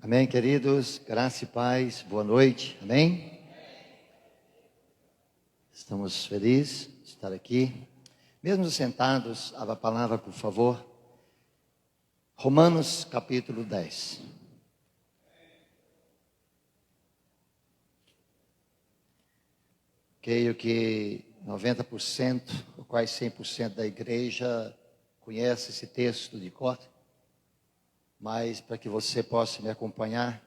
Amém, queridos, graça e paz, boa noite, amém? Estamos felizes de estar aqui, mesmo sentados, abra a palavra, por favor. Romanos capítulo 10. Creio que 90%, ou quase 100% da igreja conhece esse texto de cor. Mas para que você possa me acompanhar,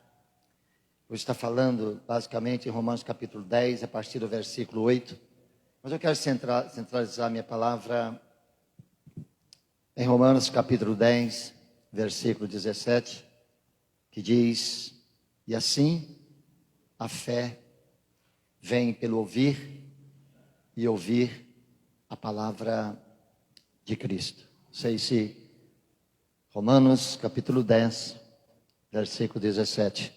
eu estou falando basicamente em Romanos capítulo 10, a partir do versículo 8. Mas eu quero centralizar minha palavra em Romanos capítulo 10, versículo 17, que diz: e assim a fé vem pelo ouvir e ouvir a palavra de Cristo. Não sei se Romanos capítulo 10, versículo 17.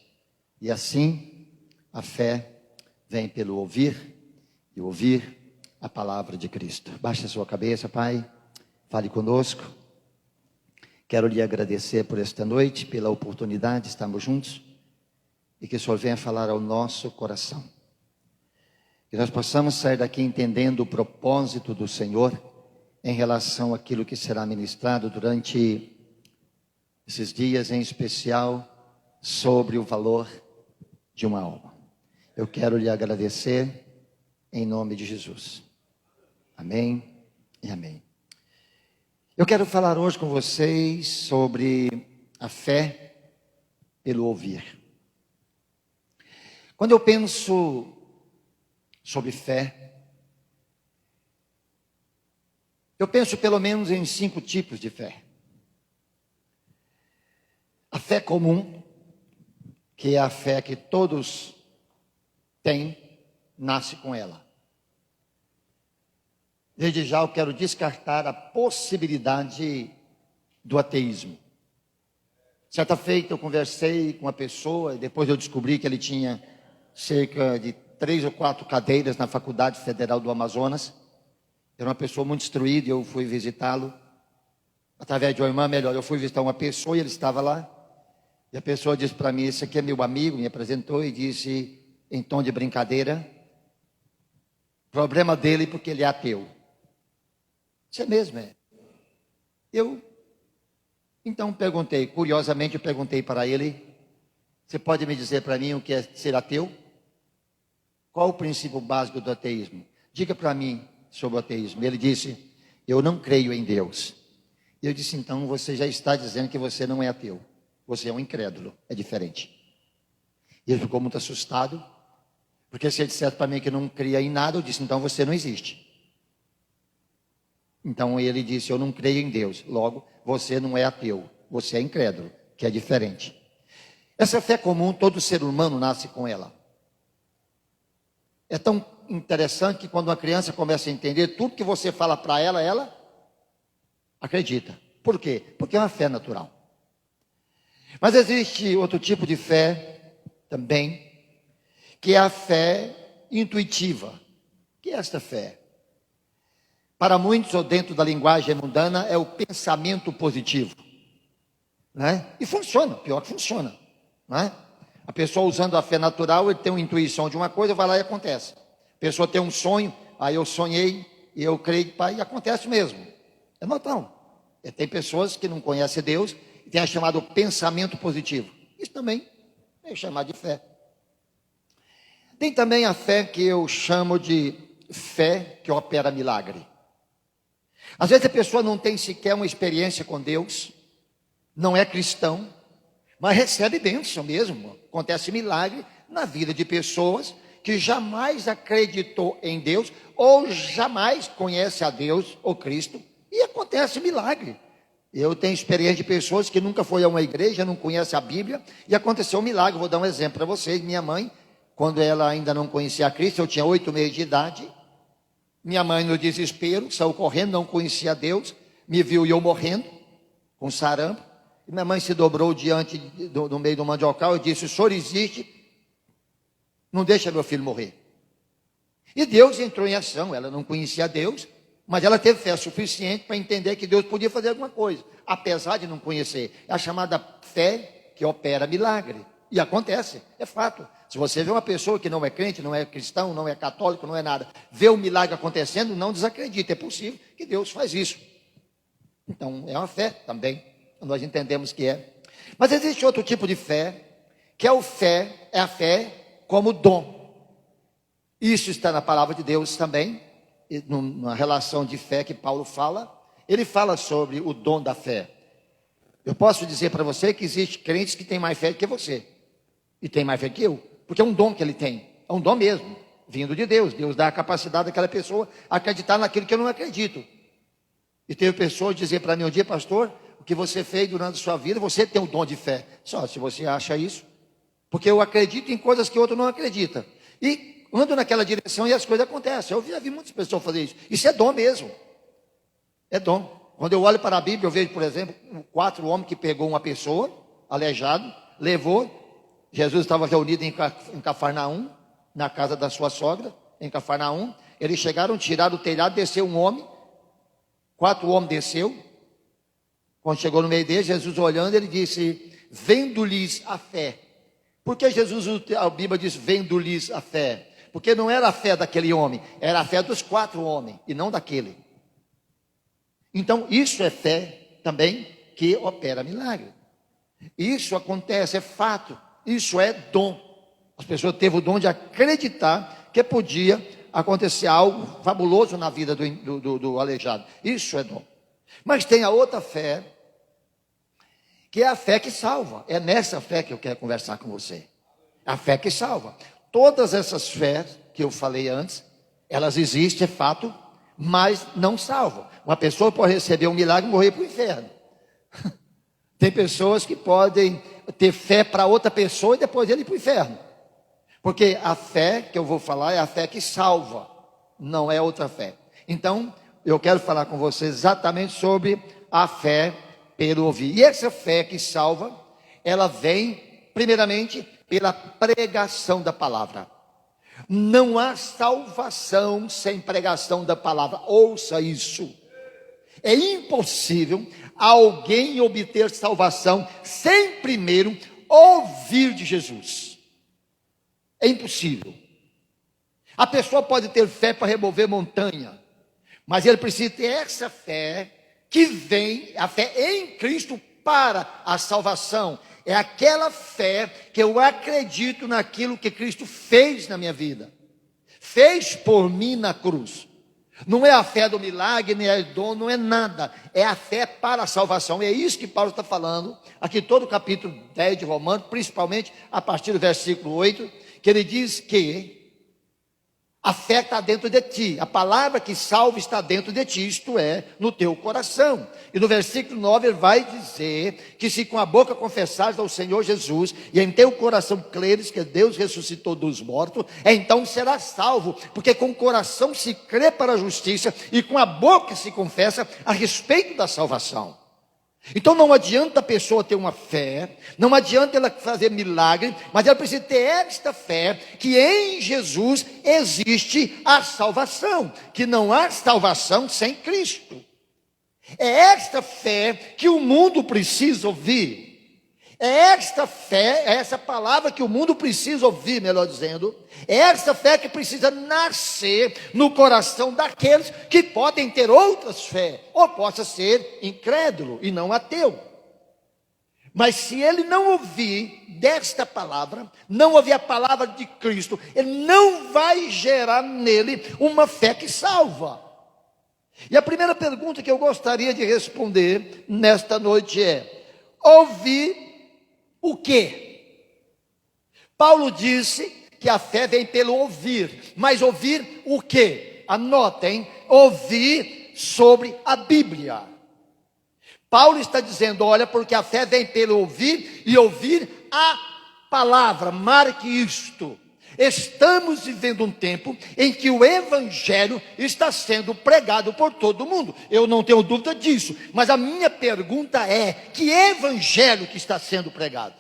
E assim a fé vem pelo ouvir e ouvir a palavra de Cristo. Baixe a sua cabeça, Pai, fale conosco. Quero lhe agradecer por esta noite, pela oportunidade de estarmos juntos e que o Senhor venha falar ao nosso coração. Que nós possamos sair daqui entendendo o propósito do Senhor em relação àquilo que será ministrado durante esses dias, em especial sobre o valor de uma alma. Eu quero lhe agradecer em nome de Jesus. Amém e amém. Eu quero falar hoje com vocês sobre a fé pelo ouvir. Quando eu penso sobre fé, eu penso pelo menos em 5 tipos de fé. A fé comum, que é a fé que todos têm, nasce com ela. Desde já eu quero descartar a possibilidade do ateísmo. Certa feita eu conversei com uma pessoa e depois eu descobri que ele tinha cerca de 3 ou 4 cadeiras na Faculdade Federal do Amazonas. Era uma pessoa muito instruída e eu fui visitá-lo. Através de uma irmã, melhor, eu fui visitar uma pessoa e ele estava lá. E a pessoa disse para mim: esse aqui é meu amigo, me apresentou e disse em tom de brincadeira: problema dele porque ele é ateu. Isso é mesmo, é. Então perguntei, curiosamente eu perguntei para ele: você pode me dizer para mim o que é ser ateu? Qual o princípio básico do ateísmo? Diga para mim sobre o ateísmo. Ele disse: eu não creio em Deus. Eu disse: então você já está dizendo que você não é ateu. Você é um incrédulo, é diferente. E ele ficou muito assustado, porque se ele dissesse para mim que não cria em nada, eu disse: então você não existe. Então ele disse: eu não creio em Deus, logo você não é ateu, você é incrédulo, que é diferente. Essa fé comum, todo ser humano nasce com ela. É tão interessante que quando uma criança começa a entender, tudo que você fala para ela, ela acredita. Por quê? Porque é uma fé natural. Mas existe outro tipo de fé também, que é a fé intuitiva. O que é esta fé? Para muitos, ou dentro da linguagem mundana, é o pensamento positivo, né? E funciona, pior que funciona, né? A pessoa usando a fé natural, ele tem uma intuição de uma coisa, vai lá e acontece. A pessoa tem um sonho, aí eu sonhei e eu creio que e acontece mesmo. É natural. Tem pessoas que não conhecem Deus e tem a chamado pensamento positivo. Isso também é chamado de fé. Tem também a fé que eu chamo de fé que opera milagre. Às vezes a pessoa não tem sequer uma experiência com Deus, não é cristão, mas recebe bênção mesmo. Acontece milagre na vida de pessoas que jamais acreditou em Deus ou jamais conhece a Deus ou Cristo, e acontece milagre. Eu tenho experiência de pessoas que nunca foi a uma igreja, não conhece a Bíblia, e aconteceu um milagre. Vou dar um exemplo para vocês. Minha mãe, quando ela ainda não conhecia a Cristo, eu tinha 8 meses de idade. Minha mãe, no desespero, saiu correndo, não conhecia Deus, me viu e eu morrendo, com sarampo. E minha mãe se dobrou diante do meio do mandiocal e disse: o senhor existe, não deixa meu filho morrer. E Deus entrou em ação. Ela não conhecia Deus, mas ela teve fé suficiente para entender que Deus podia fazer alguma coisa, apesar de não conhecer. É a chamada fé que opera milagre. E acontece, é fato. Se você vê uma pessoa que não é crente, não é cristão, não é católico, não é nada, vê o milagre acontecendo, não desacredita. É possível que Deus faz isso. Então, é uma fé também. Nós entendemos que é. Mas existe outro tipo de fé, que é a fé como dom. Isso está na palavra de Deus também, numa relação de fé que Paulo fala. Ele fala sobre o dom da fé. Eu posso dizer para você que existe crentes que têm mais fé que você. E tem mais fé que eu. Porque é um dom que ele tem. É um dom mesmo, vindo de Deus. Deus dá a capacidade daquela pessoa a acreditar naquilo que eu não acredito. E teve pessoas dizer para mim um dia, pastor, o que você fez durante a sua vida, você tem o dom de fé. Só se você acha isso. Porque eu acredito em coisas que outro não acredita. E ando naquela direção e as coisas acontecem. Eu já vi muitas pessoas fazer isso. Isso é dom mesmo. É dom. Quando eu olho para a Bíblia, eu vejo, por exemplo, 4 homens que pegou uma pessoa, aleijado, levou. Jesus estava reunido em Cafarnaum, na casa da sua sogra, em Cafarnaum. Eles chegaram, tiraram o telhado, desceu um homem. 4 homens desceu. Quando chegou no meio deles, Jesus olhando, ele disse, vendo-lhes a fé. Por que Jesus, a Bíblia diz, vendo-lhes a fé? Porque não era a fé daquele homem, era a fé dos 4 homens, e não daquele. Então, isso é fé também que opera milagre. Isso acontece, é fato. Isso é dom. As pessoas teve o dom de acreditar que podia acontecer algo fabuloso na vida do aleijado. Isso é dom. Mas tem a outra fé, que é a fé que salva. É nessa fé que eu quero conversar com você. A fé que salva. Todas essas fés que eu falei antes, elas existem, é fato, mas não salvam. Uma pessoa pode receber um milagre e morrer para o inferno. Tem pessoas que podem ter fé para outra pessoa e depois ele ir para o inferno. Porque a fé que eu vou falar é a fé que salva, não é outra fé. Então, eu quero falar com você exatamente sobre a fé pelo ouvir. E essa fé que salva, ela vem, primeiramente, pela pregação da palavra. Não há salvação sem pregação da palavra. Ouça isso. É impossível alguém obter salvação sem primeiro ouvir de Jesus. É impossível. A pessoa pode ter fé para remover montanha, mas ele precisa ter essa fé que vem, a fé em Cristo para a salvação. É aquela fé que eu acredito naquilo que Cristo fez na minha vida. Fez por mim na cruz. Não é a fé do milagre, nem é dom, não é nada. É a fé para a salvação. E é isso que Paulo está falando aqui todo o capítulo 10 de Romanos, principalmente a partir do versículo 8, que ele diz que a fé está dentro de ti. A palavra que salva está dentro de ti, isto é, no teu coração. E no versículo 9 ele vai dizer que se com a boca confessares ao Senhor Jesus e em teu coração creres que Deus ressuscitou dos mortos, então serás salvo. Porque com o coração se crê para a justiça e com a boca se confessa a respeito da salvação. Então não adianta a pessoa ter uma fé, não adianta ela fazer milagre, mas ela precisa ter esta fé, que em Jesus existe a salvação, que não há salvação sem Cristo. É esta fé que o mundo precisa ouvir. É esta fé, é essa palavra que o mundo precisa ouvir, melhor dizendo. É esta fé que precisa nascer no coração daqueles que podem ter outras fé, ou possa ser incrédulo e não ateu. Mas se ele não ouvir desta palavra, não ouvir a palavra de Cristo, ele não vai gerar nele uma fé que salva. E a primeira pergunta que eu gostaria de responder nesta noite é: ouvir o quê? Paulo disse que a fé vem pelo ouvir, mas ouvir o quê? Anotem, ouvir sobre a Bíblia. Paulo está dizendo, olha, porque a fé vem pelo ouvir e ouvir a palavra. Marque isto. Estamos vivendo um tempo em que o evangelho está sendo pregado por todo mundo. Eu não tenho dúvida disso. Mas a minha pergunta é: que evangelho que está sendo pregado?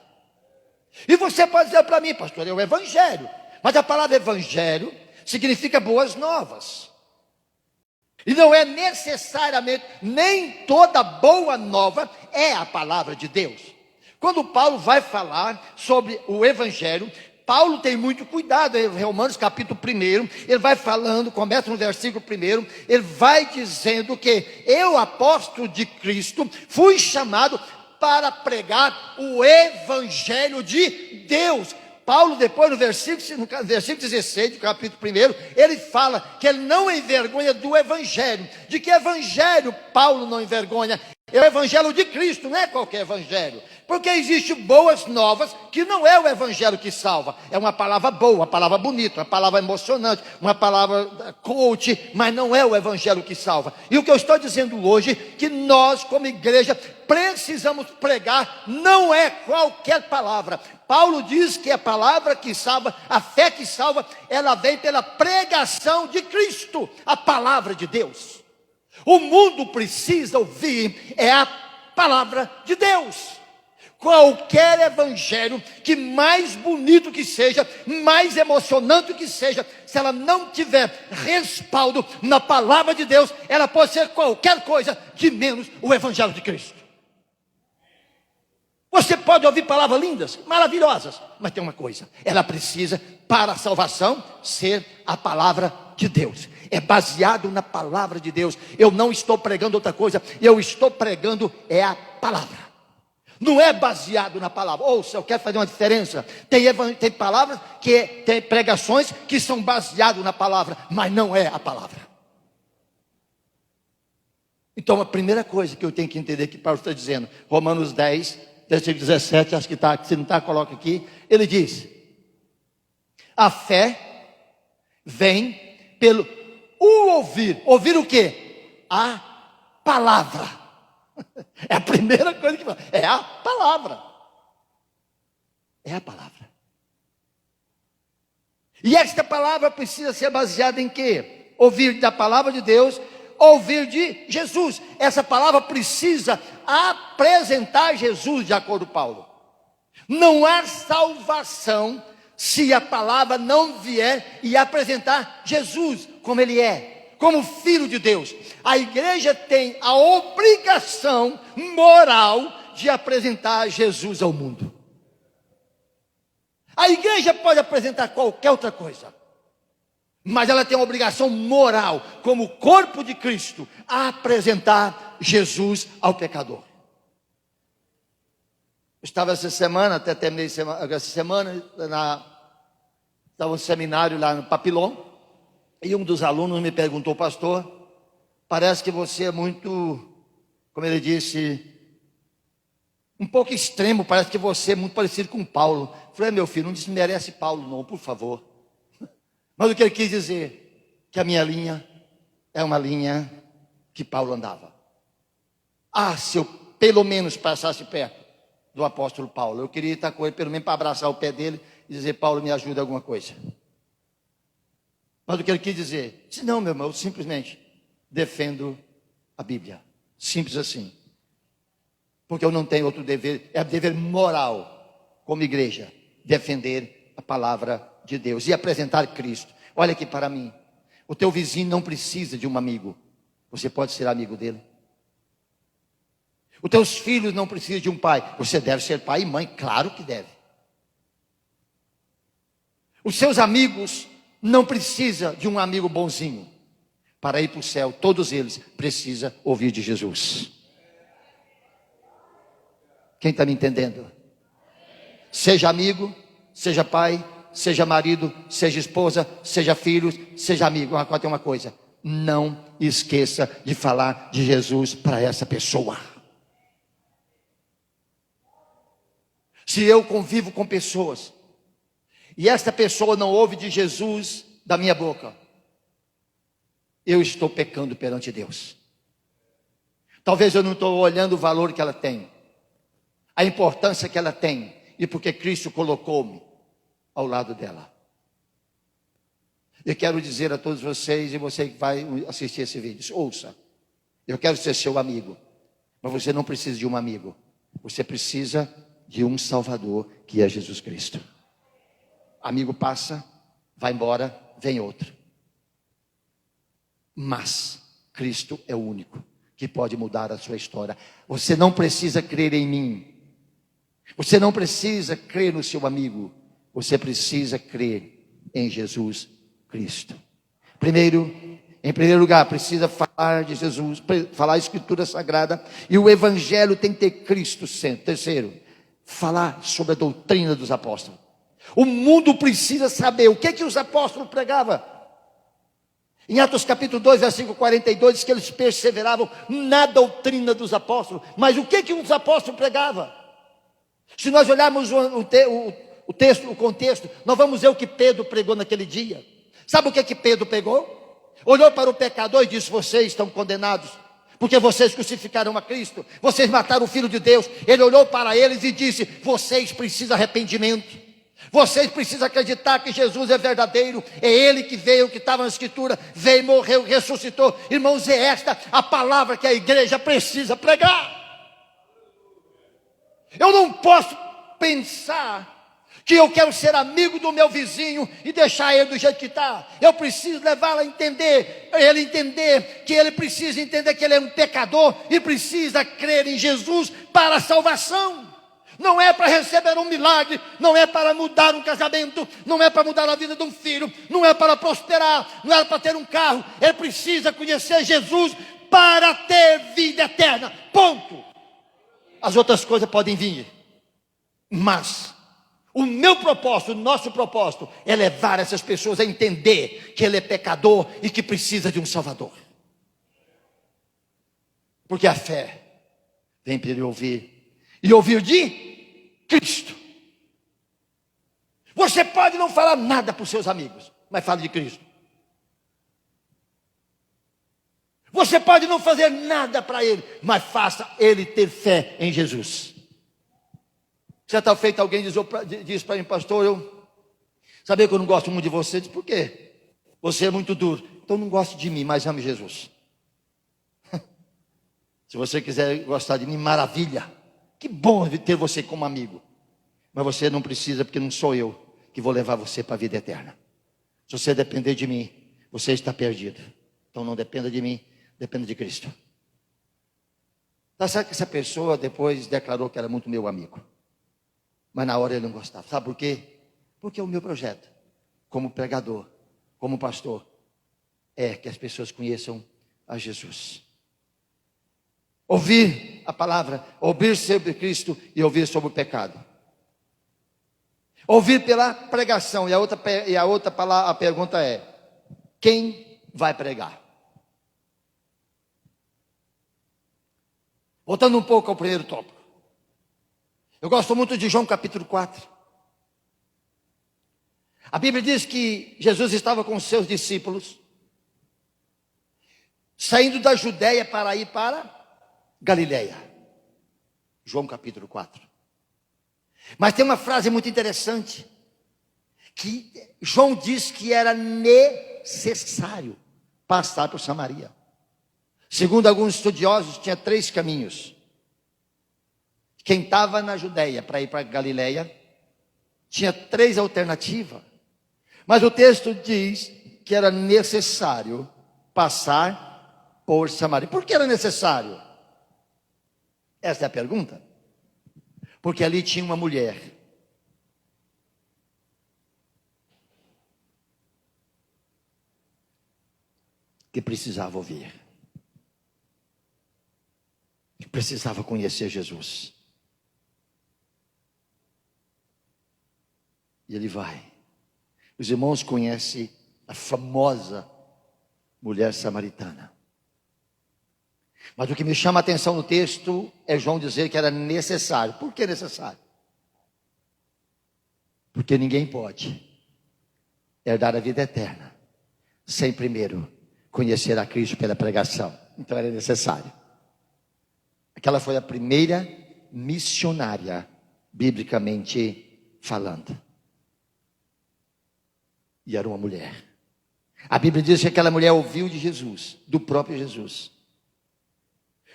E você pode dizer para mim, pastor, é o evangelho. Mas a palavra evangelho significa boas novas. E não é necessariamente, nem toda boa nova é a palavra de Deus. Quando Paulo vai falar sobre o evangelho, Paulo tem muito cuidado. Em Romanos capítulo 1, ele vai falando, começa no versículo 1, ele vai dizendo que eu, apóstolo de Cristo, fui chamado para pregar o evangelho de Deus. Paulo, depois no versículo 16 do capítulo 1, ele fala que ele não envergonha do evangelho. De que evangelho Paulo não envergonha? É o evangelho de Cristo, não é qualquer evangelho. Porque existem boas novas, que não é o evangelho que salva. É uma palavra boa, uma palavra bonita, uma palavra emocionante, uma palavra coach, mas não é o evangelho que salva. E o que eu estou dizendo hoje, que nós como igreja precisamos pregar, não é qualquer palavra. Paulo diz que a palavra que salva, a fé que salva, ela vem pela pregação de Cristo, a palavra de Deus. O mundo precisa ouvir a palavra de Deus. Qualquer evangelho, que mais bonito que seja, mais emocionante que seja, se ela não tiver respaldo na palavra de Deus, ela pode ser qualquer coisa, de menos o evangelho de Cristo. Você pode ouvir palavras lindas, maravilhosas, mas tem uma coisa: ela precisa, para a salvação, ser a palavra de Deus. É baseado na palavra de Deus. Eu não estou pregando outra coisa, eu estou pregando a palavra. Não é baseado na palavra. Ouça, eu quero fazer uma diferença. Tem palavras, tem pregações que são baseadas na palavra, mas não é a palavra. Então a primeira coisa que eu tenho que entender que Paulo está dizendo, Romanos 10, versículo 17, acho que está, se não está, coloca aqui. Ele diz: a fé vem pelo ouvir. Ouvir o quê? A palavra. É a primeira coisa que fala. É a palavra. É a palavra. E esta palavra precisa ser baseada em quê? Ouvir da palavra de Deus, ouvir de Jesus. Essa palavra precisa apresentar Jesus, de acordo com Paulo. Não há salvação se a palavra não vier e apresentar Jesus como ele é, como filho de Deus. A igreja tem a obrigação moral de apresentar Jesus ao mundo. A igreja pode apresentar qualquer outra coisa, mas ela tem a obrigação moral, como corpo de Cristo, a apresentar Jesus ao pecador. Eu estava essa semana, até terminei essa semana, estava um seminário lá no Papillon, e um dos alunos me perguntou: pastor, parece que você é muito, como ele disse, um pouco extremo, parece que você é muito parecido com Paulo. Eu falei: meu filho, não desmerece Paulo não, por favor. Mas o que ele quis dizer? Que a minha linha é uma linha que Paulo andava. Se eu pelo menos passasse perto do apóstolo Paulo, eu queria estar com ele, pelo menos para abraçar o pé dele e dizer: Paulo, me ajuda em alguma coisa. Mas o que ele quis dizer? Disse: não, meu irmão, eu simplesmente defendo a Bíblia. Simples assim. Porque eu não tenho outro dever, é dever moral, como igreja, defender a palavra de Deus e apresentar Cristo. Olha aqui para mim, o teu vizinho não precisa de um amigo, você pode ser amigo dele. Os teus filhos não precisam de um pai, você deve ser pai e mãe, claro que deve. Os seus amigos não precisam de um amigo bonzinho. Para ir para o céu, todos eles precisam ouvir de Jesus. Quem está me entendendo? Seja amigo, seja pai, seja marido, seja esposa, seja filho, seja amigo. Agora tem uma coisa: não esqueça de falar de Jesus para essa pessoa. Se eu convivo com pessoas e esta pessoa não ouve de Jesus da minha boca, eu estou pecando perante Deus. Talvez eu não estou olhando o valor que ela tem, a importância que ela tem, e porque Cristo colocou-me ao lado dela. Eu quero dizer a todos vocês, e você que vai assistir esse vídeo, ouça: eu quero ser seu amigo, mas você não precisa de um amigo, você precisa de um Salvador, que é Jesus Cristo. Amigo passa, vai embora, vem outro. Mas Cristo é o único que pode mudar a sua história. Você não precisa crer em mim, Você não precisa crer no seu amigo, você precisa crer em Jesus Cristo. Em primeiro lugar, precisa falar de Jesus, falar a Escritura Sagrada, e o Evangelho tem que ter Cristo centro. Terceiro, falar sobre a doutrina dos apóstolos. O mundo precisa saber o que os apóstolos pregavam. Em Atos capítulo 2, versículo 42, diz que eles perseveravam na doutrina dos apóstolos. Mas o que os apóstolos pregavam? Se nós olharmos o texto, o contexto, nós vamos ver o que Pedro pregou naquele dia. Sabe o que Pedro pregou? Olhou para o pecador e disse: vocês estão condenados, porque vocês crucificaram a Cristo, vocês mataram o Filho de Deus. Ele olhou para eles e disse: vocês precisam de arrependimento, vocês precisam acreditar que Jesus é verdadeiro, é Ele que veio, que estava na Escritura, veio, morreu, ressuscitou. Irmãos, é esta a palavra que a igreja precisa pregar. Eu não posso pensar que eu quero ser amigo do meu vizinho e deixar ele do jeito que está. Eu preciso levá-lo a entender, ele entender que ele precisa entender que ele é um pecador e precisa crer em Jesus para a salvação. Não é para receber um milagre, não é para mudar um casamento, não é para mudar a vida de um filho, não é para prosperar, não é para ter um carro. Ele precisa conhecer Jesus para ter vida eterna, ponto. As outras coisas podem vir, mas o meu propósito, o nosso propósito é levar essas pessoas a entender que ele é pecador e que precisa de um Salvador. Porque a fé vem para ele ouvir, e ouvir de Cristo. Você pode não falar nada para os seus amigos, mas fale de Cristo. Você pode não fazer nada para ele, mas faça ele ter fé em Jesus. Certa feita alguém disse para mim: pastor, eu sabia que eu não gosto muito de você. Eu disse: por quê? Você é muito duro. Então não goste de mim, mas ame Jesus. Se você quiser gostar de mim, maravilha. Que bom ter você como amigo. Mas você não precisa, porque não sou eu que vou levar você para a vida eterna. Se você depender de mim, você está perdido. Então não dependa de mim, dependa de Cristo. Tá certo que essa pessoa depois declarou que era muito meu amigo, mas na hora ele não gostava. Sabe por quê? Porque o meu projeto, como pregador, como pastor, é que as pessoas conheçam a Jesus. Ouvir a palavra, ouvir sobre Cristo e ouvir sobre o pecado. Ouvir pela pregação. E a outra palavra, a pergunta é: quem vai pregar? Voltando um pouco ao primeiro tópico. Eu gosto muito de João capítulo 4. A Bíblia diz que Jesus estava com os seus discípulos, saindo da Judéia para ir para Galileia. João capítulo 4. Mas tem uma frase muito interessante, que João diz que era necessário passar por Samaria. Segundo alguns estudiosos, tinha 3 caminhos. Quem estava na Judéia para ir para Galileia tinha 3 alternativas. Mas o texto diz que era necessário passar por Samaria. Por que era necessário? Essa é a pergunta. Porque ali tinha uma mulher que precisava ouvir, que precisava conhecer Jesus. E ele vai. Os irmãos conhecem a famosa mulher samaritana. Mas o que me chama a atenção no texto é João dizer que era necessário. Por que necessário? Porque ninguém pode herdar a vida eterna sem primeiro conhecer a Cristo pela pregação. Então era necessário. Aquela foi a primeira missionária, biblicamente falando. E era uma mulher. A Bíblia diz que aquela mulher ouviu de Jesus, do próprio Jesus,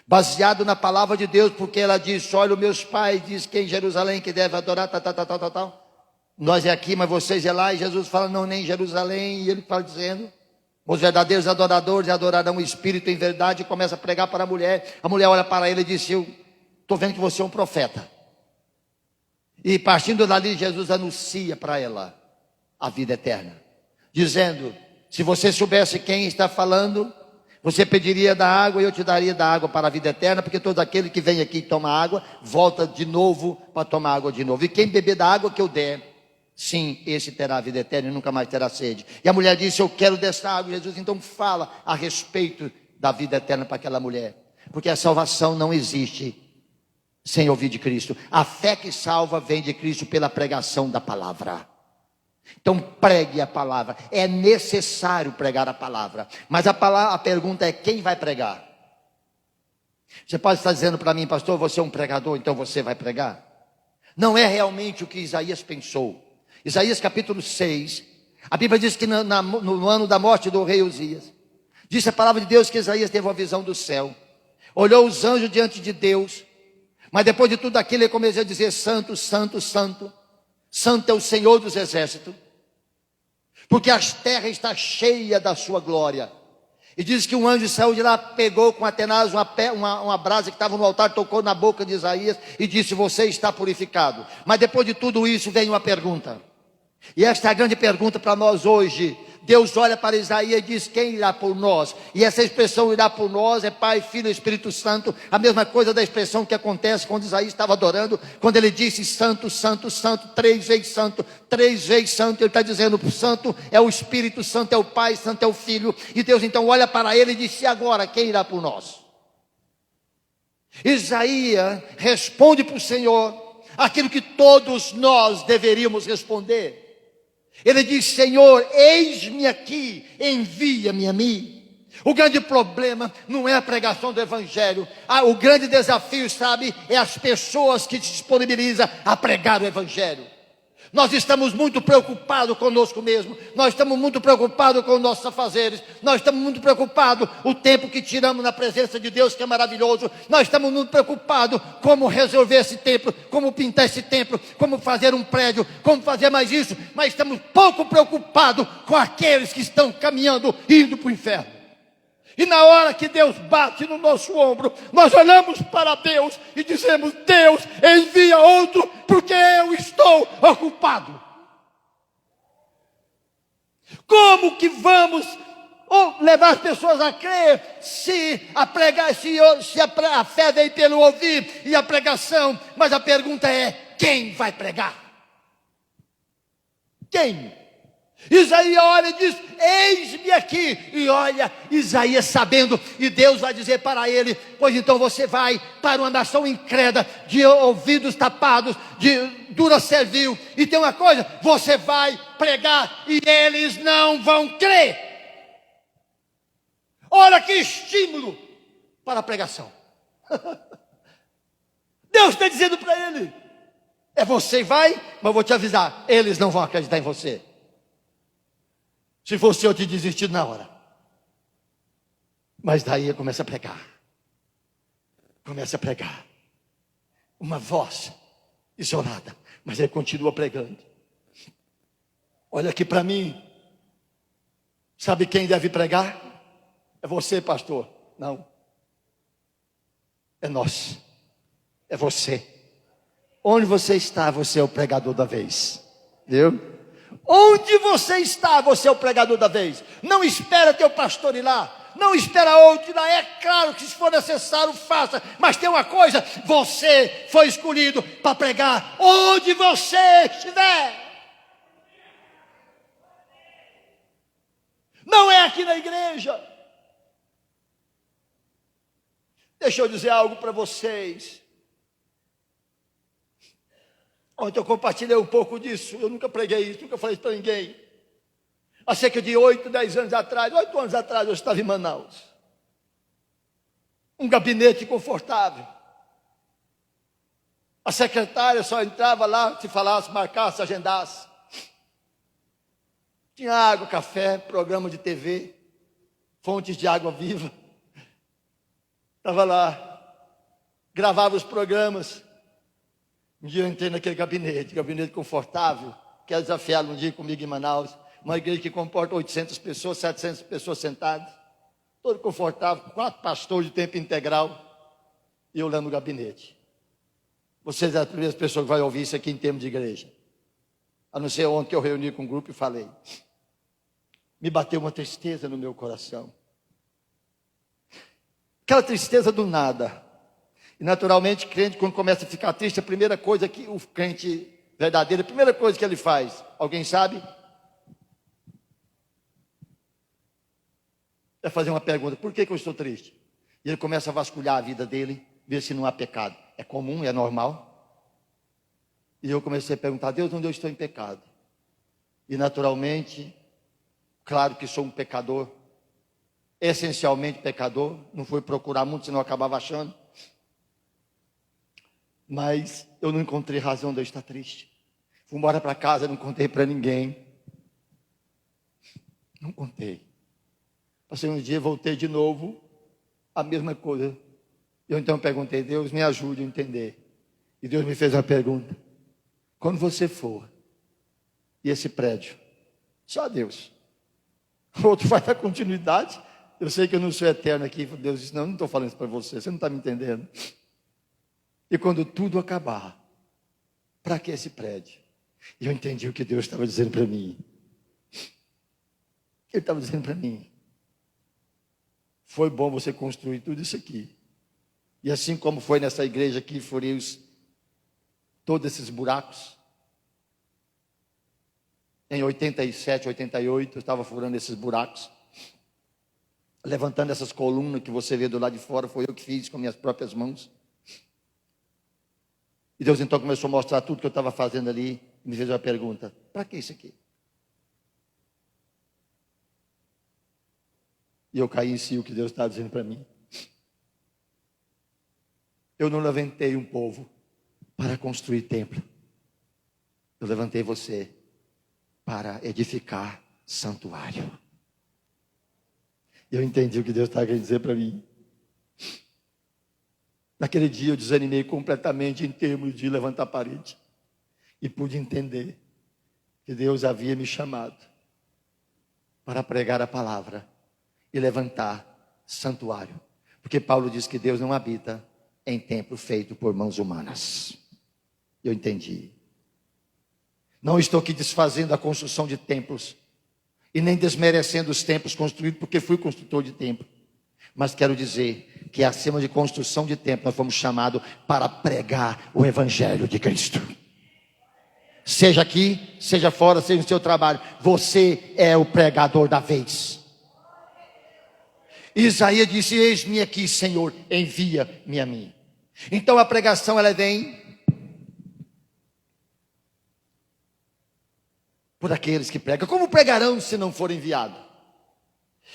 baseado na palavra de Deus, porque ela disse: olha, os meus pais dizem que em Jerusalém que deve adorar, tal. Nós é aqui, mas vocês é lá. E Jesus fala: não, nem em Jerusalém. E ele fala dizendo: os verdadeiros adoradores adorarão o Espírito em verdade. E começa a pregar para a mulher. A mulher olha para ele e diz: eu estou vendo que você é um profeta. E partindo dali, Jesus anuncia para ela a vida eterna, dizendo: se você soubesse quem está falando, você pediria da água e eu te daria da água para a vida eterna, porque todo aquele que vem aqui e toma água, volta de novo para tomar água de novo. E quem beber da água que eu der, sim, esse terá a vida eterna e nunca mais terá sede. E a mulher disse: eu quero dessa água. Jesus então fala a respeito da vida eterna para aquela mulher, porque a salvação não existe sem ouvir de Cristo. A fé que salva vem de Cristo pela pregação da palavra. Então pregue a palavra. É necessário pregar a palavra. Mas a pergunta é: quem vai pregar? Você pode estar dizendo para mim: pastor, você é um pregador, então você vai pregar? Não é realmente o que Isaías pensou. Isaías capítulo 6, a Bíblia diz que no ano da morte do rei Uzias, disse a palavra de Deus que Isaías teve uma visão do céu, olhou os anjos diante de Deus, mas depois de tudo aquilo ele começou a dizer: santo, santo, santo, santo é o Senhor dos exércitos, porque a terra está cheia da sua glória. E diz que um anjo saiu de lá, pegou com a tenaz uma brasa que estava no altar, tocou na boca de Isaías e disse: você está purificado. Mas depois de tudo isso vem uma pergunta, e esta é a grande pergunta para nós hoje. Deus olha para Isaías e diz: quem irá por nós? E essa expressão irá por nós é Pai, Filho e Espírito Santo. A mesma coisa da expressão que acontece quando Isaías estava adorando, quando ele disse: santo, santo, santo, 3 vezes santo, 3 vezes santo. Ele está dizendo: santo é o Espírito Santo, é o Pai, santo é o Filho. E Deus então olha para ele e disse: e agora quem irá por nós? Isaías responde para o Senhor aquilo que todos nós deveríamos responder. Ele diz: Senhor, eis-me aqui, envia-me a mim. O grande problema não é a pregação do Evangelho. O grande desafio, sabe, é as pessoas que se disponibilizam a pregar o Evangelho. Nós estamos muito preocupados conosco mesmo. Nós estamos muito preocupados com os nossos afazeres. Nós estamos muito preocupados com o tempo que tiramos na presença de Deus, que é maravilhoso. Nós estamos muito preocupados como resolver esse templo, como pintar esse templo, como fazer um prédio, como fazer mais isso. Mas estamos pouco preocupados com aqueles que estão caminhando, indo para o inferno. E na hora que Deus bate no nosso ombro, nós olhamos para Deus e dizemos: Deus, envia outro, porque eu estou ocupado. Como que vamos levar as pessoas a crer se a fé vem pelo ouvir e a pregação? Mas a pergunta é: quem vai pregar? Quem? Isaías olha e diz: eis-me aqui. E olha, Isaías sabendo, e Deus vai dizer para ele: pois então você vai para uma nação incrédula, de ouvidos tapados, de dura servil. E tem uma coisa: você vai pregar e eles não vão crer. Olha que estímulo para a pregação. Deus está dizendo para ele: é você vai, mas eu vou te avisar, eles não vão acreditar em você. Se fosse eu, te desistido na hora. Mas daí ele começa a pregar. Começa a pregar. Uma voz isolada. Mas ele continua pregando. Olha aqui para mim. Sabe quem deve pregar? É você, pastor. Não. É nós. É você. Onde você está, você é o pregador da vez. Viu? Onde você está, você é o pregador da vez. Não espera teu pastor ir lá. Não espera outro ir lá. É claro que se for necessário, faça. Mas tem uma coisa: você foi escolhido para pregar onde você estiver. Não é aqui na igreja. Deixa eu dizer algo para vocês. Ontem eu compartilhei um pouco disso. Eu nunca preguei isso, nunca falei isso para ninguém. Há cerca de 8 anos atrás, eu estava em Manaus. Um gabinete confortável. A secretária só entrava lá se falasse, marcasse, agendasse. Tinha água, café, programa de TV, fontes de água viva. Estava lá, gravava os programas. Um dia eu entrei naquele gabinete confortável, quero desafiá-lo um dia comigo em Manaus, uma igreja que comporta 800 pessoas, 700 pessoas sentadas, todo confortável, 4 pastores de tempo integral, e eu lá no gabinete. Vocês são as primeiras pessoas que vão ouvir isso aqui em termos de igreja. A não ser ontem que eu reuni com um grupo e falei. Me bateu uma tristeza no meu coração. Aquela tristeza do nada. E naturalmente, crente, quando começa a ficar triste, a primeira coisa que o crente verdadeiro, a primeira coisa que ele faz, alguém sabe? É fazer uma pergunta: por que eu estou triste? E ele começa a vasculhar a vida dele, ver se não há pecado. É comum, é normal. E eu comecei a perguntar: Deus, onde eu estou em pecado? E naturalmente, claro que sou um pecador, essencialmente pecador, não fui procurar muito, senão eu acabava achando. Mas eu não encontrei razão de eu estar triste. Fui embora para casa, não contei para ninguém. Não contei. Passei um dia, voltei de novo, a mesma coisa. Eu então perguntei: Deus, me ajude a entender. E Deus me fez uma pergunta: quando você for, e esse prédio, só Deus, o outro vai dar continuidade. Eu sei que eu não sou eterno aqui. Deus disse: não estou falando isso para você, você não está me entendendo. E quando tudo acabar, para que esse prédio? E eu entendi o que Deus estava dizendo para mim. Ele estava dizendo para mim: foi bom você construir tudo isso aqui. E assim como foi nessa igreja aqui, furei todos esses buracos. Em 87, 88, eu estava furando esses buracos. Levantando essas colunas que você vê do lado de fora, foi eu que fiz com minhas próprias mãos. E Deus então começou a mostrar tudo que eu estava fazendo ali. E me fez uma pergunta: para que isso aqui? E eu caí em si o que Deus estava dizendo para mim. Eu não levantei um povo para construir templo. Eu levantei você para edificar santuário. E eu entendi o que Deus estava querendo dizer para mim. Naquele dia eu desanimei completamente em termos de levantar a parede. E pude entender que Deus havia me chamado para pregar a palavra e levantar santuário. Porque Paulo diz que Deus não habita em templo feito por mãos humanas. Eu entendi. Não estou aqui desfazendo a construção de templos e nem desmerecendo os templos construídos, porque fui construtor de templo. Mas quero dizer que acima de construção de templo, nós fomos chamados para pregar o Evangelho de Cristo. Seja aqui, seja fora, seja no seu trabalho, você é o pregador da vez. Isaías disse: eis-me aqui, Senhor, envia-me a mim. Então a pregação, ela vem por aqueles que pregam. Como pregarão se não for enviado?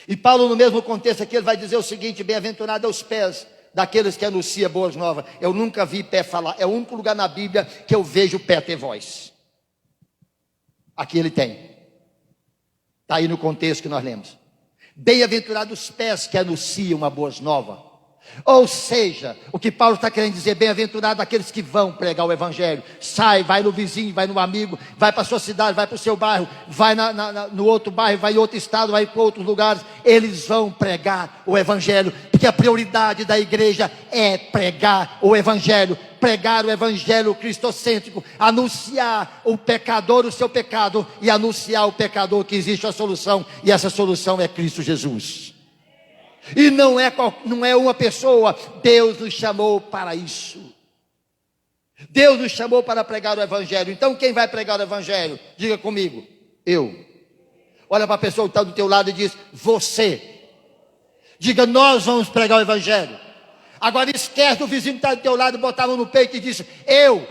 E Paulo, no mesmo contexto aqui, ele vai dizer o seguinte: bem-aventurado aos pés daqueles que anunciam boas novas. Eu nunca vi pé falar. É o único lugar na Bíblia que eu vejo pé ter voz. Aqui ele tem. Está aí no contexto que nós lemos. Bem-aventurados os pés que anunciam uma boas novas. Ou seja, o que Paulo está querendo dizer: bem-aventurado aqueles que vão pregar o Evangelho. Sai, vai no vizinho, vai no amigo, vai para a sua cidade, vai para o seu bairro, vai no outro bairro, vai em outro estado, vai para outros lugares. Eles vão pregar o Evangelho, porque a prioridade da igreja é pregar o Evangelho cristocêntrico, anunciar o pecador o seu pecado e anunciar ao pecador que existe a solução, e essa solução é Cristo Jesus. E não é uma pessoa. Deus nos chamou para isso. Deus nos chamou para pregar o Evangelho. Então quem vai pregar o Evangelho? Diga comigo: eu. Olha para a pessoa que está do teu lado e diz: você. Diga: nós vamos pregar o Evangelho. Agora esquece do vizinho que está do teu lado, botar a mão no peito e diz: eu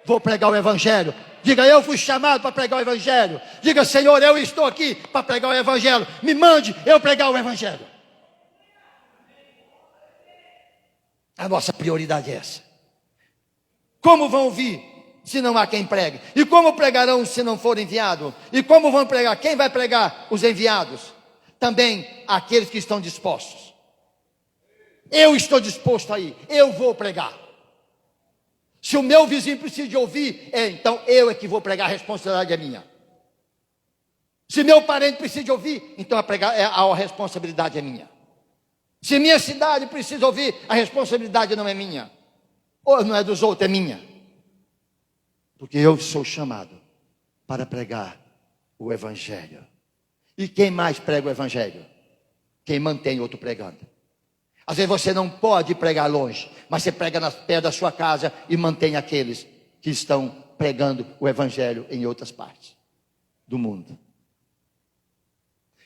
vou pregar o Evangelho. Diga: eu fui chamado para pregar o Evangelho. Diga: Senhor, eu estou aqui para pregar o Evangelho. Me mande eu pregar o Evangelho. A nossa prioridade é essa. Como vão ouvir se não há quem pregue? E como pregarão se não for enviado? E como vão pregar? Quem vai pregar? Os enviados. Também aqueles que estão dispostos. Eu estou disposto a ir. Eu vou pregar. Se o meu vizinho precisa de ouvir, então eu é que vou pregar. A responsabilidade é minha. Se meu parente precisa de ouvir, então a responsabilidade é minha. Se minha cidade precisa ouvir, a responsabilidade não é minha. Ou não é dos outros, é minha. Porque eu sou chamado para pregar o Evangelho. E quem mais prega o Evangelho? Quem mantém outro pregando. Às vezes você não pode pregar longe, mas você prega perto da sua casa e mantém aqueles que estão pregando o Evangelho em outras partes do mundo.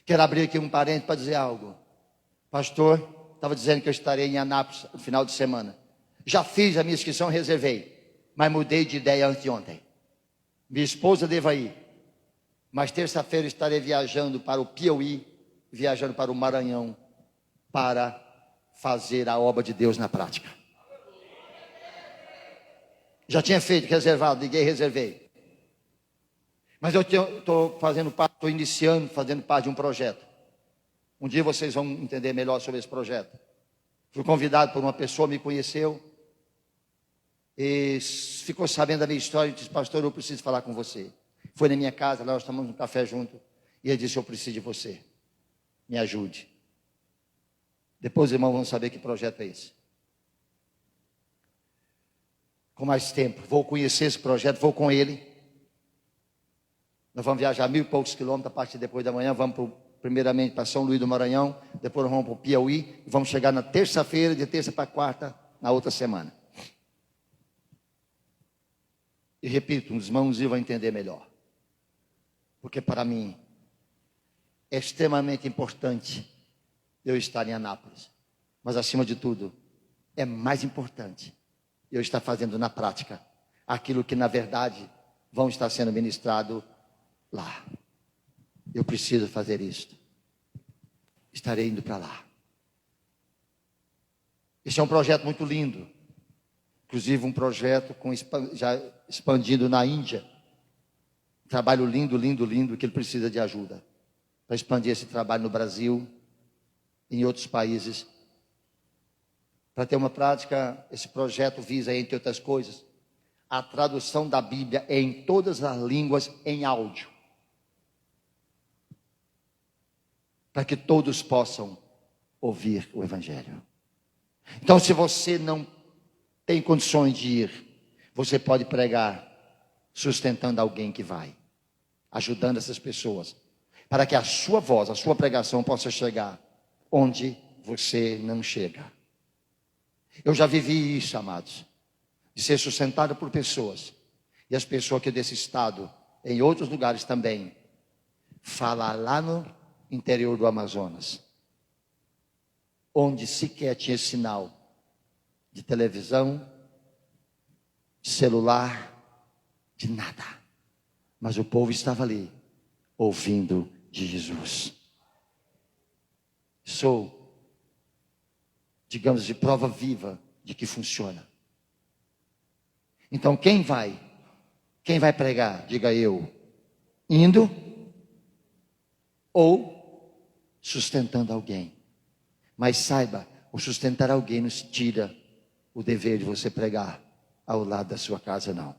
Quero abrir aqui um parênteses para dizer algo. Pastor, estava dizendo que eu estarei em Anápolis no final de semana. Já fiz a minha inscrição, reservei, mas mudei de ideia anteontem. Minha esposa deva ir, mas terça-feira estarei viajando para o Piauí, viajando para o Maranhão, para fazer a obra de Deus na prática. Já tinha feito, reservado, liguei, reservei. Mas eu estou fazendo parte, estou iniciando, fazendo parte de um projeto. Um dia vocês vão entender melhor sobre esse projeto. Fui convidado por uma pessoa, me conheceu, e ficou sabendo da minha história e disse: pastor, eu preciso falar com você. Foi na minha casa, lá nós tomamos um café junto, e ele disse: eu preciso de você, me ajude. Depois os irmãos vão saber que projeto é esse. Com mais tempo, vou conhecer esse projeto, vou com ele. Nós vamos viajar 1.000 e poucos quilômetros, a partir de depois da manhã, vamos primeiramente para São Luís do Maranhão, depois vamos para o Piauí, e vamos chegar na terça-feira, de terça para quarta, na outra semana. E repito, os irmãos vão entender melhor. Porque para mim, é extremamente importante eu estar em Anápolis. Mas acima de tudo, é mais importante eu estar fazendo na prática aquilo que na verdade vão estar sendo ministrado lá. Eu preciso fazer isto. Estarei indo para lá. Esse é um projeto muito lindo. Inclusive um projeto já expandido na Índia. Um trabalho lindo, lindo, lindo, que ele precisa de ajuda para expandir esse trabalho no Brasil, em outros países. Para ter uma prática, esse projeto visa, entre outras coisas, a tradução da Bíblia em todas as línguas em áudio. Para que todos possam ouvir o Evangelho. Então, se você não tem condições de ir, você pode pregar, sustentando alguém que vai, ajudando essas pessoas, para que a sua voz, a sua pregação possa chegar onde você não chega. Eu já vivi isso, amados, de ser sustentado por pessoas, e as pessoas aqui desse estado, em outros lugares também, falar lá no interior do Amazonas, onde sequer tinha sinal de televisão, de celular, de nada. Mas o povo estava ali, ouvindo de Jesus. Sou, digamos, de prova viva de que funciona. Então quem vai pregar? Diga eu, indo ou sustentando alguém. Mas saiba, o sustentar alguém não se tira o dever de você pregar ao lado da sua casa, não.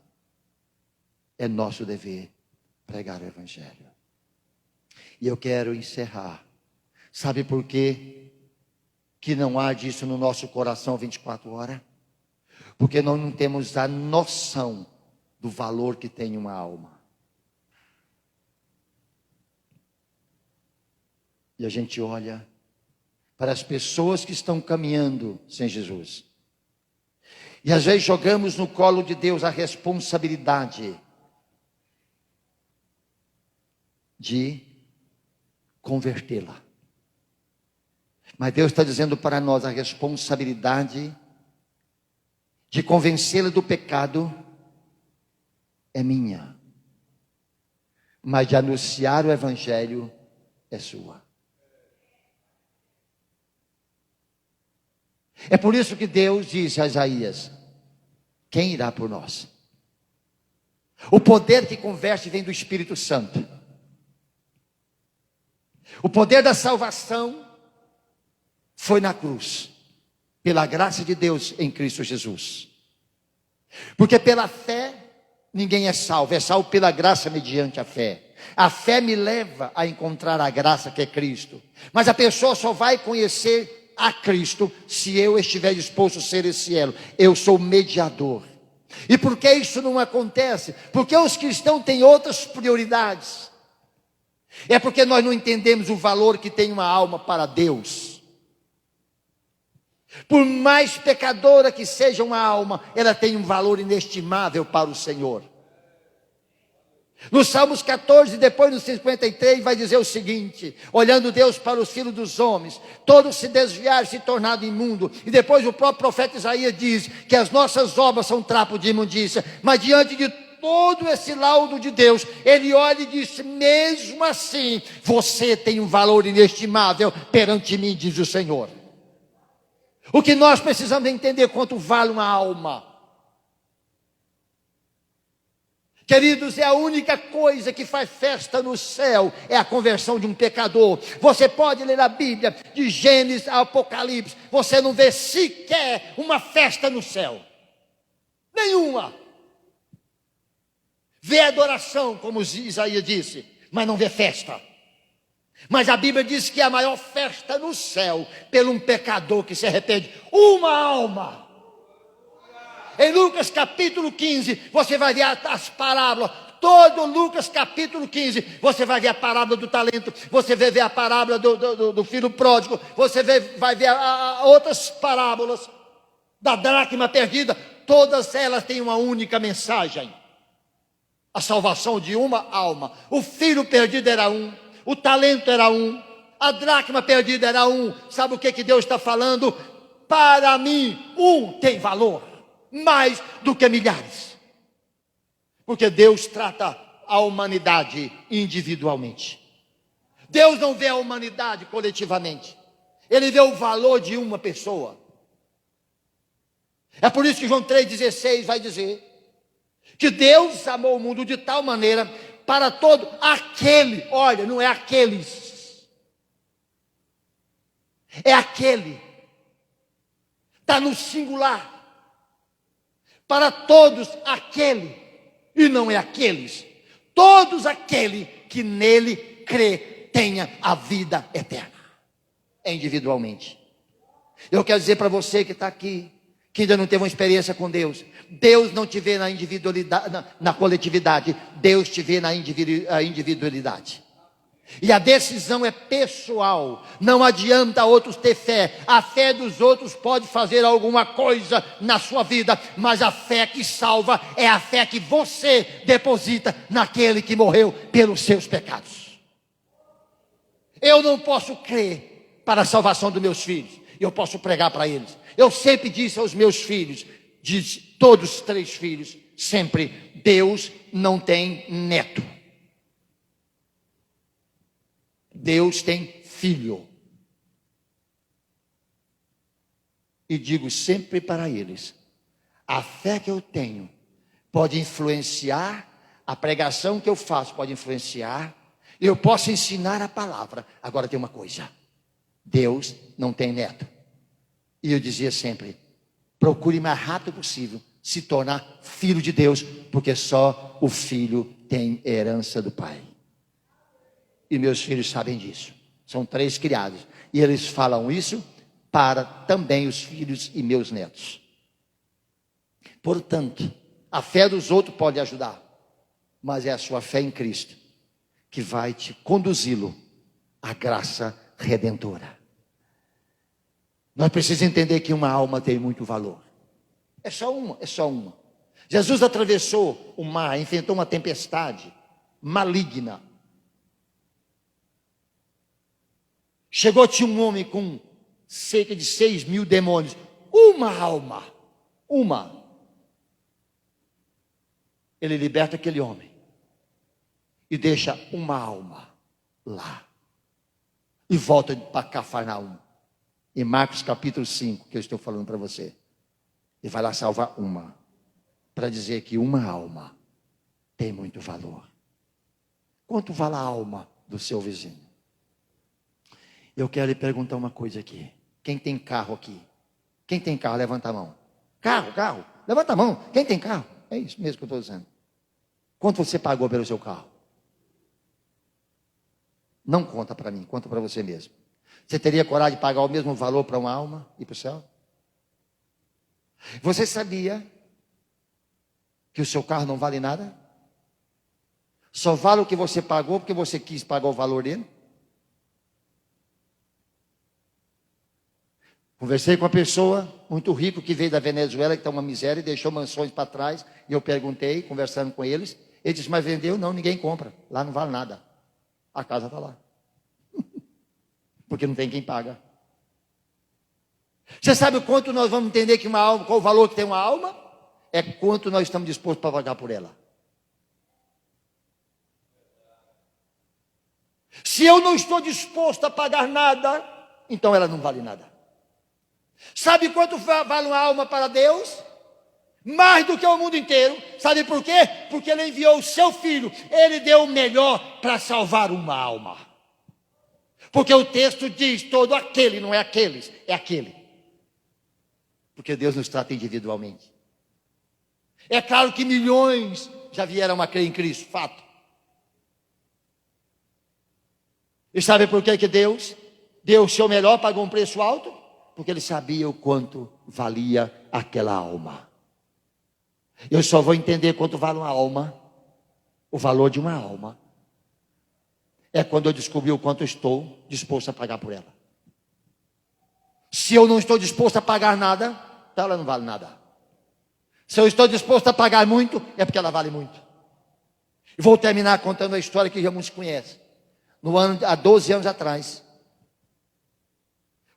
É nosso dever pregar o Evangelho. E eu quero encerrar. Sabe por quê que não há disso no nosso coração 24 horas? Porque nós não temos a noção do valor que tem uma alma. E a gente olha para as pessoas que estão caminhando sem Jesus. E às vezes jogamos no colo de Deus a responsabilidade de convertê-la. Mas Deus está dizendo para nós a responsabilidade de convencê-la do pecado é minha. Mas de anunciar o Evangelho é sua. É por isso que Deus disse a Isaías: quem irá por nós? O poder que converte vem do Espírito Santo. O poder da salvação foi na cruz, pela graça de Deus em Cristo Jesus. Porque pela fé ninguém é salvo pela graça mediante a fé. A fé me leva a encontrar a graça que é Cristo. Mas a pessoa só vai conhecer a Cristo, se eu estiver disposto a ser esse elo. Eu sou mediador. E por que isso não acontece? Porque os cristãos têm outras prioridades. É porque nós não entendemos o valor que tem uma alma para Deus. Por mais pecadora que seja uma alma, ela tem um valor inestimável para o Senhor. No Salmos 14, depois no 53, vai dizer o seguinte: olhando Deus para os filhos dos homens, todos se desviaram, se tornaram imundo. E depois o próprio profeta Isaías diz que as nossas obras são trapo de imundícia. Mas diante de todo esse laudo de Deus, ele olha e diz: mesmo assim, você tem um valor inestimável perante mim, diz o Senhor. O que nós precisamos entender quanto vale uma alma. Queridos, é a única coisa que faz festa no céu, é a conversão de um pecador. Você pode ler a Bíblia, de Gênesis a Apocalipse, você não vê sequer uma festa no céu. Nenhuma. Vê adoração, como Isaías disse, mas não vê festa. Mas a Bíblia diz que é a maior festa no céu, pelo um pecador que se arrepende. Uma alma. Em Lucas capítulo 15, você vai ver as parábolas. Todo Lucas capítulo 15, você vai ver a parábola do talento. Você vai ver a parábola do filho pródigo. Você vai ver outras parábolas da dracma perdida. Todas elas têm uma única mensagem: a salvação de uma alma. O filho perdido era um, o talento era um, a dracma perdida era um. Sabe o que Deus está falando? Para mim, um tem valor mais do que milhares. Porque Deus trata a humanidade individualmente. Deus não vê a humanidade coletivamente. Ele vê o valor de uma pessoa. É por isso que João 3,16 vai dizer que Deus amou o mundo de tal maneira para todo aquele, olha, não é aqueles, é aquele, está no singular, para todos aquele, e não é aqueles, todos aquele que nele crê tenha a vida eterna, individualmente. Eu quero dizer para você que está aqui, que ainda não teve uma experiência com Deus, Deus não te vê na individualidade, na coletividade, Deus te vê na individualidade. E a decisão é pessoal. Não adianta outros ter fé. A fé dos outros pode fazer alguma coisa na sua vida, mas a fé que salva é a fé que você deposita naquele que morreu pelos seus pecados. Eu não posso crer para a salvação dos meus filhos, eu posso pregar para eles. Eu sempre disse aos meus filhos, de todos os 3 filhos, sempre: Deus não tem neto, Deus tem filho. E digo sempre para eles: a fé que eu tenho pode influenciar, a pregação que eu faço pode influenciar, eu posso ensinar a palavra. Agora tem uma coisa: Deus não tem neto. E eu dizia sempre: procure o mais rápido possível se tornar filho de Deus, porque só o filho tem herança do pai. E meus filhos sabem disso. São 3 criados. E eles falam isso para também os filhos e meus netos. Portanto, a fé dos outros pode ajudar, mas é a sua fé em Cristo que vai te conduzi-lo à graça redentora. Nós precisamos entender que uma alma tem muito valor. É só uma. Jesus atravessou o mar, enfrentou uma tempestade maligna. Chegou, tinha um homem com cerca de 6.000 demônios. Uma alma. Ele liberta aquele homem e deixa uma alma lá. E volta para Cafarnaum. Em Marcos capítulo 5, que eu estou falando para você. E vai lá salvar uma. Para dizer que uma alma tem muito valor. Quanto vale a alma do seu vizinho? Eu quero lhe perguntar uma coisa aqui. Quem tem carro aqui? Quem tem carro, levanta a mão. Carro. Levanta a mão. Quem tem carro? É isso mesmo que eu estou dizendo. Quanto você pagou pelo seu carro? Não conta para mim, conta para você mesmo. Você teria coragem de pagar o mesmo valor para uma alma e para o céu? Você sabia que o seu carro não vale nada? Só vale o que você pagou porque você quis pagar o valor dele? Conversei com uma pessoa muito rica que veio da Venezuela, que está uma miséria, e deixou mansões para trás. E eu perguntei, conversando com eles, ele disse, mas vendeu? Não, ninguém compra. Lá não vale nada. A casa está lá. Porque não tem quem paga. Você sabe o quanto nós vamos entender que uma alma, qual o valor que tem uma alma? É quanto nós estamos dispostos para pagar por ela. Se eu não estou disposto a pagar nada, então ela não vale nada. Sabe quanto vale uma alma para Deus? Mais do que o mundo inteiro. Sabe por quê? Porque Ele enviou o seu Filho. Ele deu o melhor para salvar uma alma. Porque o texto diz todo aquele, não é aqueles, é aquele. Porque Deus nos trata individualmente. É claro que milhões já vieram a crer em Cristo, fato. E sabe por que Deus deu o seu melhor, pagou um preço alto? Porque Ele sabia o quanto valia aquela alma. Eu só vou entender quanto vale uma alma, o valor de uma alma, é quando eu descobrir o quanto eu estou disposto a pagar por ela. Se eu não estou disposto a pagar nada, então ela não vale nada. Se eu estou disposto a pagar muito, é porque ela vale muito. E vou terminar contando a história que já muitos conhecem. Há 12 anos atrás,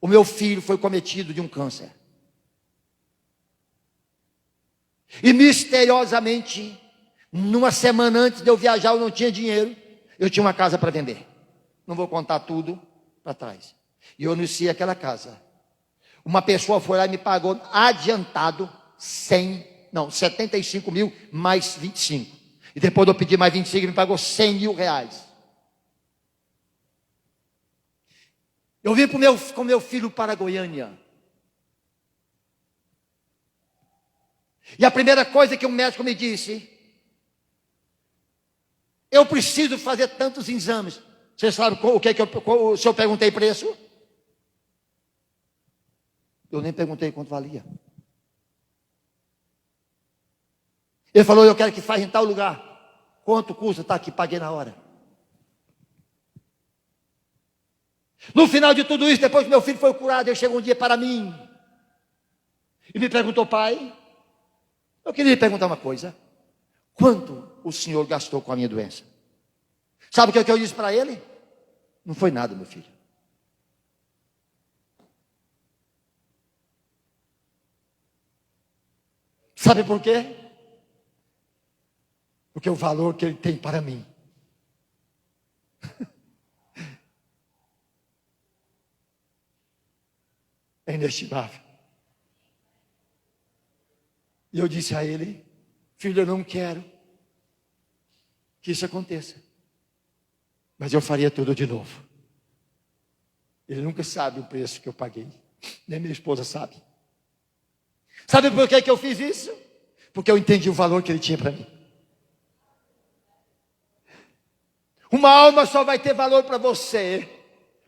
o meu filho foi cometido de um câncer. E misteriosamente, numa semana antes de eu viajar, eu não tinha dinheiro. Eu tinha uma casa para vender. Não vou contar tudo para trás. E eu anunciei aquela casa. Uma pessoa foi lá e me pagou adiantado 75 mil mais 25. E depois eu pedi mais 25 e me pagou 100 mil reais. Eu vim com meu filho para Goiânia. E a primeira coisa que o médico me disse, eu preciso fazer tantos exames. Você sabe o que se eu perguntei preço? Eu nem perguntei quanto valia. Ele falou, eu quero que faça em tal lugar. Quanto custa? Está aqui, paguei na hora. No final de tudo isso, depois que meu filho foi curado, ele chegou um dia para mim e me perguntou, pai, eu queria lhe perguntar uma coisa. Quanto o senhor gastou com a minha doença? Sabe o que eu disse para ele? Não foi nada, meu filho. Sabe por quê? Porque o valor que ele tem para mim é inestimável. E eu disse a ele, filho, eu não quero que isso aconteça. Mas eu faria tudo de novo. Ele nunca sabe o preço que eu paguei. Nem minha esposa sabe. Sabe por que eu fiz isso? Porque eu entendi o valor que ele tinha para mim. Uma alma só vai ter valor para você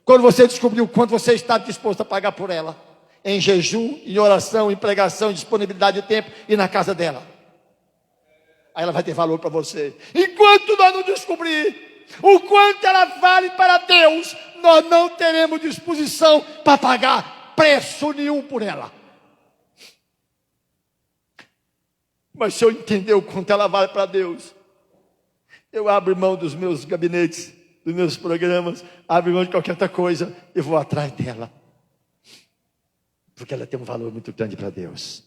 quando você descobrir o quanto você está disposto a pagar por ela. Em jejum, em oração, em pregação, em disponibilidade de tempo e na casa dela. Aí ela vai ter valor para você. Enquanto nós não descobrir o quanto ela vale para Deus, nós não teremos disposição para pagar preço nenhum por ela. Mas se eu entender o quanto ela vale para Deus, eu abro mão dos meus gabinetes, dos meus programas, abro mão de qualquer outra coisa, eu vou atrás dela. Porque ela tem um valor muito grande para Deus.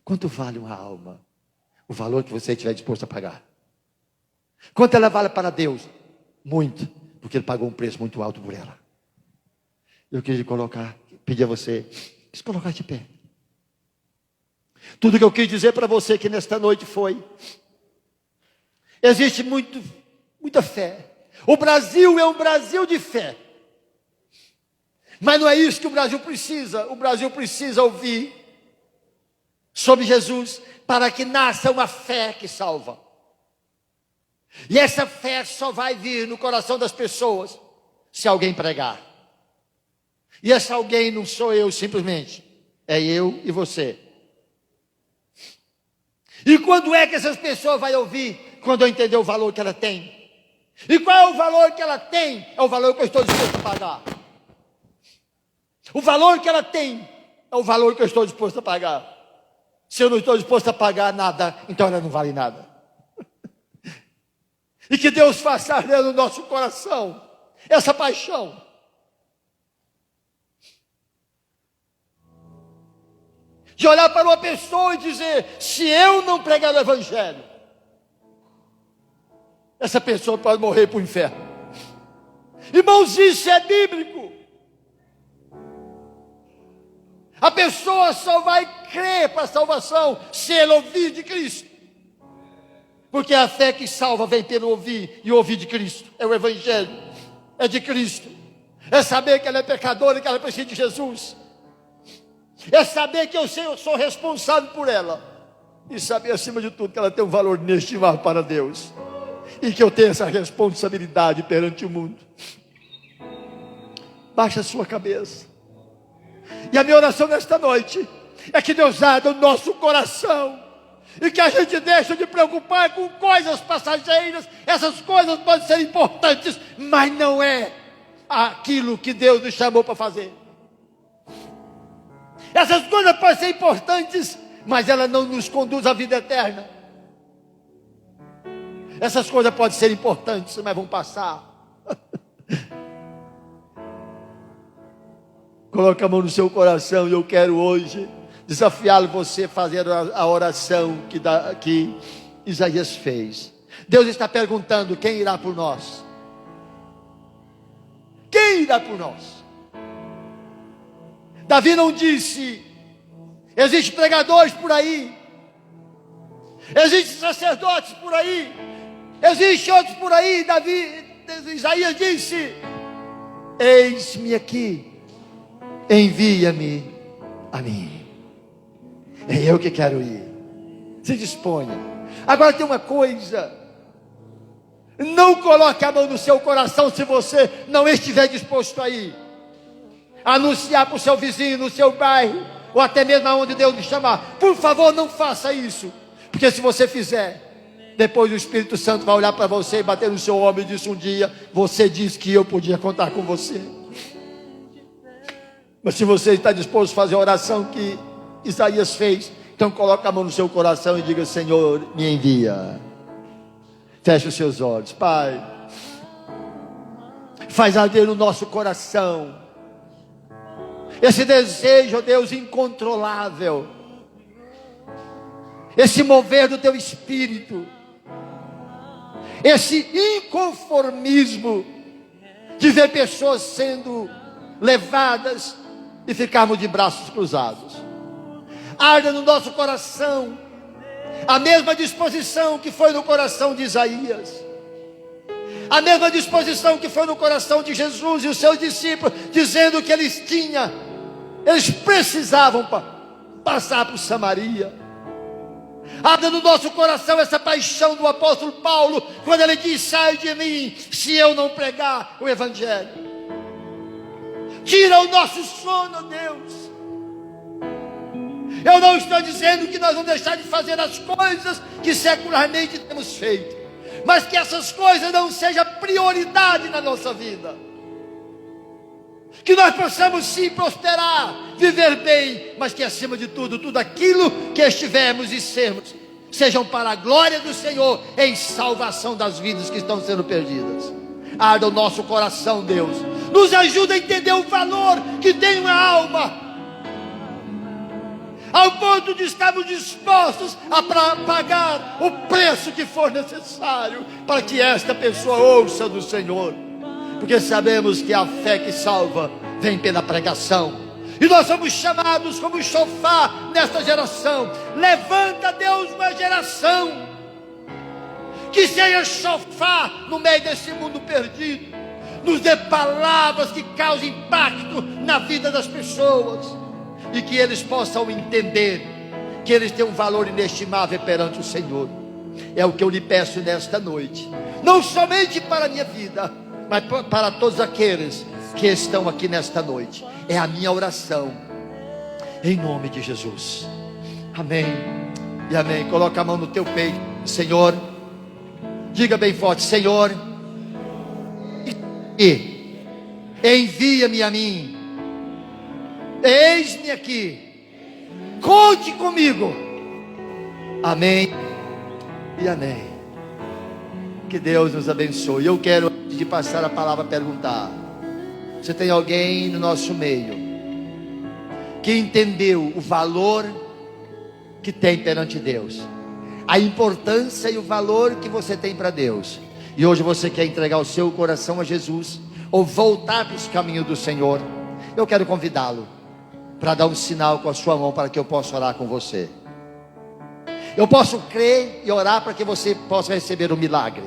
Quanto vale uma alma? O valor que você estiver disposto a pagar. Quanto ela vale para Deus? Muito, porque Ele pagou um preço muito alto por ela. Eu queria pedir a você, se colocar de pé. Tudo que eu quis dizer para você que nesta noite foi, existe muita fé. O Brasil é um Brasil de fé. Mas não é isso que o Brasil precisa. O Brasil precisa ouvir sobre Jesus para que nasça uma fé que salva. E essa fé só vai vir no coração das pessoas se alguém pregar. E esse alguém não sou eu simplesmente, é eu e você. E quando é que essas pessoas vão ouvir? Quando eu entender o valor que ela tem. E qual é o valor que ela tem? É o valor que eu estou disposto a pagar. O valor que ela tem é o valor que eu estou disposto a pagar. Se eu não estou disposto a pagar nada, então ela não vale nada. E que Deus faça arder no nosso coração essa paixão. De olhar para uma pessoa e dizer: se eu não pregar o evangelho, essa pessoa pode morrer para o inferno. Irmãos, isso é bíblico. A pessoa só vai crer para a salvação se ela ouvir de Cristo. Porque a fé que salva vem pelo ouvir, e ouvir de Cristo. É o evangelho, é de Cristo. É saber que ela é pecadora e que ela precisa de Jesus. É saber que eu sou responsável por ela. E saber, acima de tudo, que ela tem um valor inestimável para Deus. E que eu tenho essa responsabilidade perante o mundo. Baixa a sua cabeça. E a minha oração nesta noite é que Deus abra o nosso coração. E que a gente deixe de preocupar com coisas passageiras. Essas coisas podem ser importantes, mas não é aquilo que Deus nos chamou para fazer. Essas coisas podem ser importantes, mas elas não nos conduzem à vida eterna. Essas coisas podem ser importantes, mas vão passar. Coloque a mão no seu coração e eu quero hoje desafiá-lo você a fazer a oração que Isaías fez. Deus está perguntando: quem irá por nós? Quem irá por nós? Davi não disse: existem pregadores por aí, existem sacerdotes por aí, existem outros por aí. Isaías disse: eis-me aqui, envia-me a mim. É eu que quero ir. Se disponha. Agora tem uma coisa: não coloque a mão no seu coração se você não estiver disposto a ir. Anunciar para o seu vizinho, no seu bairro, ou até mesmo aonde Deus lhe chamar. Por favor, não faça isso. Porque se você fizer, depois o Espírito Santo vai olhar para você e bater no seu ombro e dizer: um dia você disse que eu podia contar com você. Mas se você está disposto a fazer a oração que Isaías fez, então coloque a mão no seu coração e diga: Senhor, me envia. Feche os seus olhos. Pai, faz arder no nosso coração esse desejo, ó Deus, incontrolável, esse mover do teu Espírito, esse inconformismo de ver pessoas sendo levadas e ficarmos de braços cruzados. Arda no nosso coração a mesma disposição que foi no coração de Isaías, a mesma disposição que foi no coração de Jesus e os seus discípulos, dizendo que eles precisavam passar por Samaria. Arda no nosso coração essa paixão do apóstolo Paulo, quando ele diz: sai de mim, se eu não pregar o evangelho. Tira o nosso sono, Deus. Eu não estou dizendo que nós vamos deixar de fazer as coisas que secularmente temos feito, mas que essas coisas não sejam prioridade na nossa vida. Que nós possamos sim prosperar, viver bem, mas que acima de tudo, tudo aquilo que estivermos e sermos, sejam para a glória do Senhor, em salvação das vidas que estão sendo perdidas. Arda o nosso coração, Deus. Nos ajuda a entender o valor que tem uma alma, ao ponto de estarmos dispostos a pagar o preço que for necessário, para que esta pessoa ouça do Senhor. Porque sabemos que a fé que salva vem pela pregação. E nós somos chamados como chofar nesta geração. Levanta, Deus, uma geração que seja chofar no meio desse mundo perdido. Nos dê palavras que causem impacto na vida das pessoas. E que eles possam entender que eles têm um valor inestimável perante o Senhor. É o que eu lhe peço nesta noite. Não somente para a minha vida, mas para todos aqueles que estão aqui nesta noite. É a minha oração, em nome de Jesus. Amém e amém. Coloca a mão no teu peito. Senhor, diga bem forte: Senhor, envia-me a mim, eis-me aqui, conte comigo. Amém e amém. Que Deus nos abençoe. Eu quero, antes de passar a palavra, perguntar: se tem alguém no nosso meio que entendeu o valor que tem perante Deus, a importância e o valor que você tem para Deus, e hoje você quer entregar o seu coração a Jesus, ou voltar para os caminhos do Senhor, eu quero convidá-lo para dar um sinal com a sua mão, para que eu possa orar com você. Eu posso crer e orar para que você possa receber o milagre.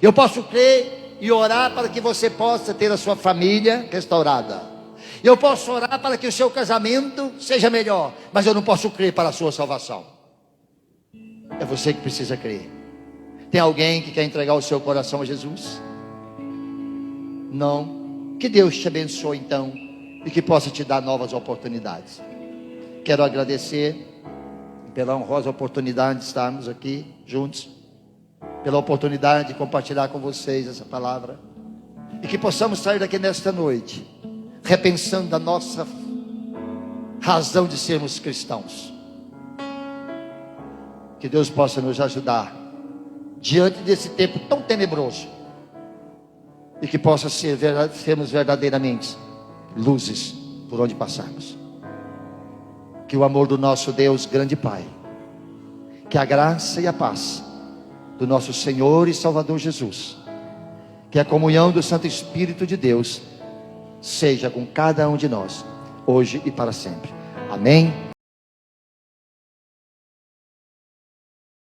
Eu posso crer e orar para que você possa ter a sua família restaurada. Eu posso orar para que o seu casamento seja melhor, mas eu não posso crer para a sua salvação. É você que precisa crer. Tem alguém que quer entregar o seu coração a Jesus? Não? Que Deus te abençoe então, e que possa te dar novas oportunidades. Quero agradecer pela honrosa oportunidade de estarmos aqui juntos, pela oportunidade de compartilhar com vocês essa palavra, e que possamos sair daqui nesta noite repensando a nossa razão de sermos cristãos. Que Deus possa nos ajudar diante desse tempo tão tenebroso, e que possa sermos verdadeiramente luzes por onde passarmos. Que o amor do nosso Deus, grande Pai, que a graça e a paz do nosso Senhor e Salvador Jesus, que a comunhão do Santo Espírito de Deus seja com cada um de nós, hoje e para sempre. Amém.